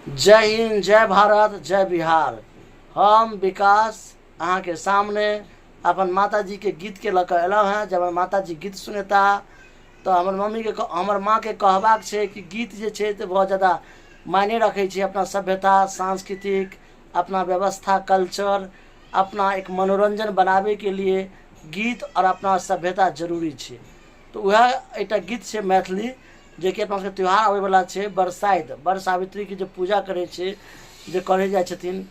जय हिंद, जय भारत, जय बिहार। हम विकास अहाँ के सामने अपन माता जी के गीत के लक एलहुँ हैं। जब हमर माता जी गीत सुनेता तो हमर मम्मी के हमर माँ के कहबाक छै कि गीत जे छै तो बहुत ज़्यादा मायने रखे छै। अपना सभ्यता, सांस्कृतिक, अपना व्यवस्था, कल्चर, अपना एक मनोरंजन बनावे के लिए गीत और अपना सभ्यता जरूरी छै। तो वह एक गीत छै मैथिली, जे कि अपना सबके त्यौहार आबे वाला छै बरसाइत। बड़ सावित्री के जे पूजा करे छै, जे करे जाइ छथिन,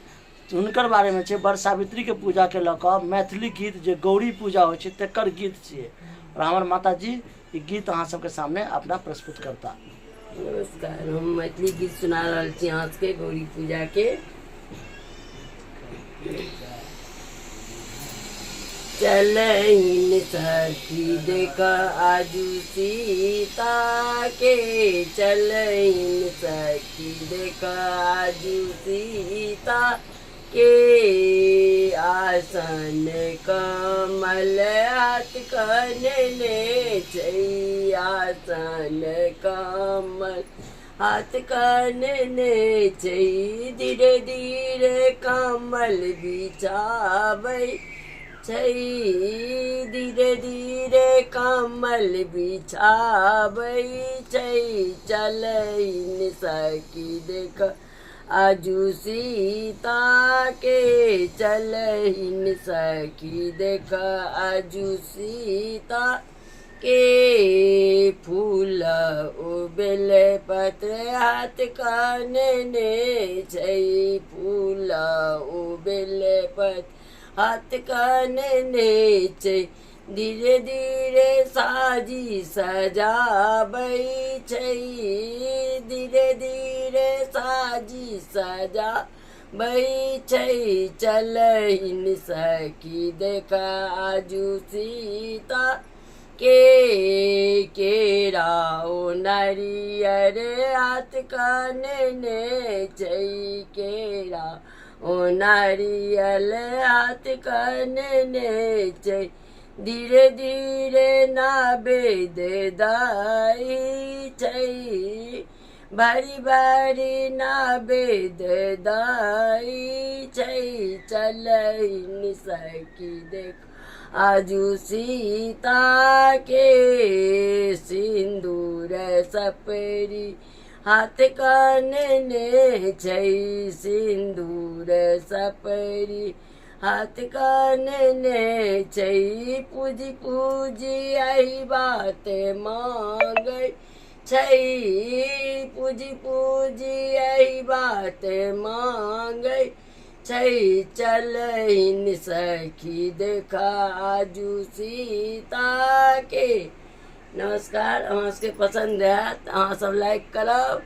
हुनकर बारे में छै। बड़ सावित्री के पूजा के लऽ कऽ मैथिली गीत जे गौरी पूजा होइ छै तकर गीत छियै। और हमर माता जी ई गीत अहाँ सबके सामने अपना प्रस्तुत करता। नमस्कार, हम मैथिली गीत सुना रहल छी अहाँ सबके गौरी पूजा के। चलहिन सखी देख आजू सीता के, चलहिन सखी देख आजू सीता के। आसन कमल हाथ कनने छै, आसन कमल हाथ कनने छै। धीरे धीरे कमल बिछाबै छै, धीरे धीरे कमल बिछाबै छै। चलहिन सखी देख आजू सीता के, चलहिन सखी देख आजू सीता के। फूल ओ बेल पत्र हाथ कनने छै, फूल ओ बेल पत्र हाथ कनने छै। धीरे धीरे साजी सजाबै छै, धीरे धीरे साजी सजाबै छै। चलहिन सखी देख आजू सीता के, केरा ओ नारियर हाथ कनने छै, केरा ओ नारियल हाथ कनने छै। धीरे धीरे नैवेद्य दै छै, बारी बारी नैवेद्य दै छै। चलहिन सखी देख आजू सीता के, सिंदूर सपरी हाथ कनने छै, सिंदूर सपरी हाथ कनने छै। पूजी पूजी एही बात मांगै छै, पूजी पूजी एही बात मांगै छै। चलहिन सखी देख आजू सीता के। नमस्कार, अहाँ सबके पसंद है तो अहाँ सब लाइक करब।